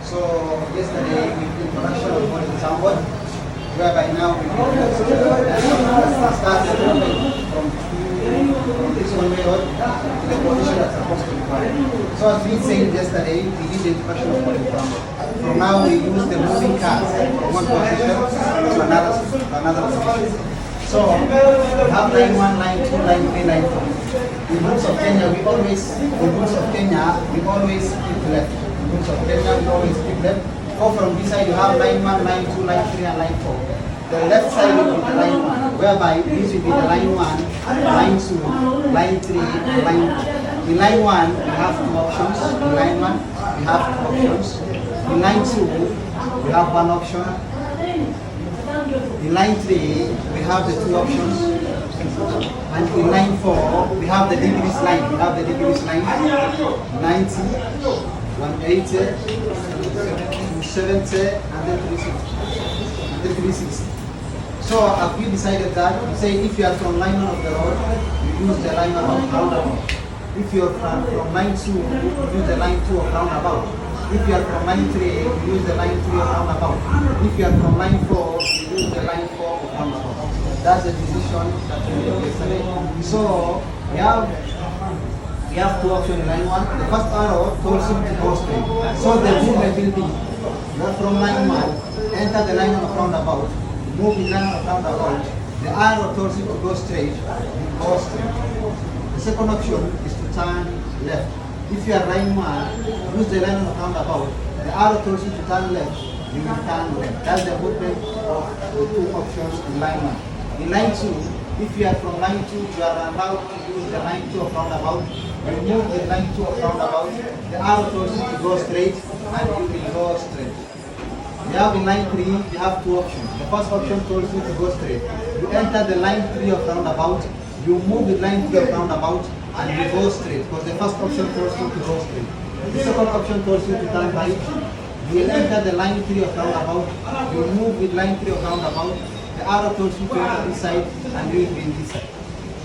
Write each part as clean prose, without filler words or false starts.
So yesterday we did introduction of what is example, whereby now we started from this one method to the position that's supposed to be correct. So as we said yesterday, we did the introduction of what is example. From now we use the moving cards from one position to another position. So we have line 1, line 2, line 3, line 4. In groups of Kenya, we always keep left. In groups of Kenya, we always keep left. Or from this side, you have line 1, line 2, line 3, and line 4. The left side will be the line 1, whereby this will be the line 1, line 2, line 3, and line 4. In line 1, we have two options. In line 1, we have two options. In line 2, we have one option. In line 3, we have the two options. And in line 4, we have the degrees line. We have the degrees line 90, 180, 270, and then 360. So have we decided that? We say if you are from line 1 of the road, you use the line 1 of roundabout. If you are from line 2, you use the line 2 of roundabout. If you are from line 3, you use the line 3 of roundabout. If you are from line 4, you use the line 4 of roundabout. That's the decision that we made yesterday. So we have two options in line 1. The first arrow tells you to go straight. So the movement will be, you are from line 1, enter the line of roundabout, move in line of roundabout. The arrow tells you to go straight, you go straight. The second option is to turn left. If you are line 1, use the line of roundabout. The arrow tells you to turn left, you will turn left. That's the movement of the two options in line 1. In line 2, if you are from line 2, you are allowed to use the line 2 of roundabout. You move the line 2 of roundabout. The arrow tells you to go straight, and you will go straight. You have in line 3, you have two options. The first option tells you to go straight. You enter the line 3 of roundabout. You move the line 3 of roundabout, and you go straight, because the first option tells you to go straight. The second option tells you to turn right. You will enter the line 3 of roundabout. You move with line 3 of roundabout. The arrow tells you to enter this side, and you will be in this side.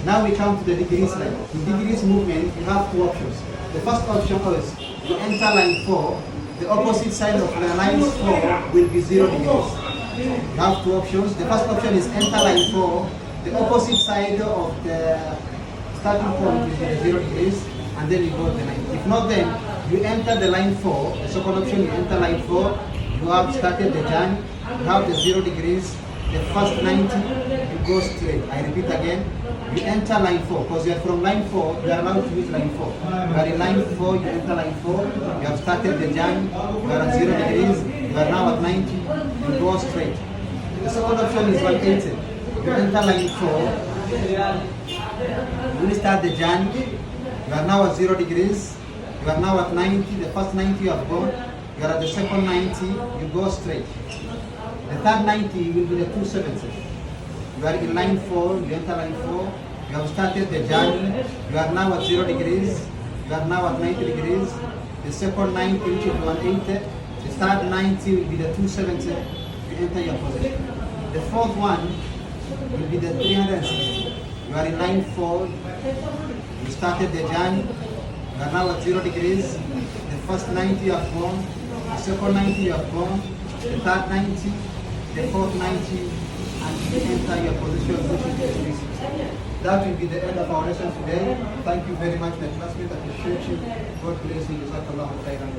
Now we come to the degrees line. In degrees movement, you have two options. The first option is you enter line 4. The opposite side of the line 4 will be 0 degrees. You have two options. The first option is enter line 4. The opposite side of the starting point will be 0 degrees, and then you go to the line. If not, then you enter the line 4. The second option, you enter line 4. You have started the journey. You have the 0 degrees. The first 90, you go straight. I repeat again. You enter line 4, because you are from line 4, you are allowed to use line 4. You are in line 4, you enter line 4, you have started the journey, you are at 0 degrees, you are now at 90, you go straight. The second option is 180. You enter line 4, you will start the journey, you are now at 0 degrees, you are now at 90, the first 90 you have gone, you are at the second 90, you go straight. The third 90 will be the 270. You are in line 4, you enter line 4, you have started the journey, you are now at 0 degrees, you are now at 90 degrees, the second 90 which is 180, the third 90 will be the 270, you enter your position. The fourth one will be the 360. You are in line 4, you started the journey, you are now at 0 degrees, the first 90 you have gone, the second 90 you have gone, the third 90, the fourth 90, and you enter your position, which is 360. That will be the end of our lesson today. Thank you very much, my classmates. I appreciate you. God bless you. Jazakallahu khairan.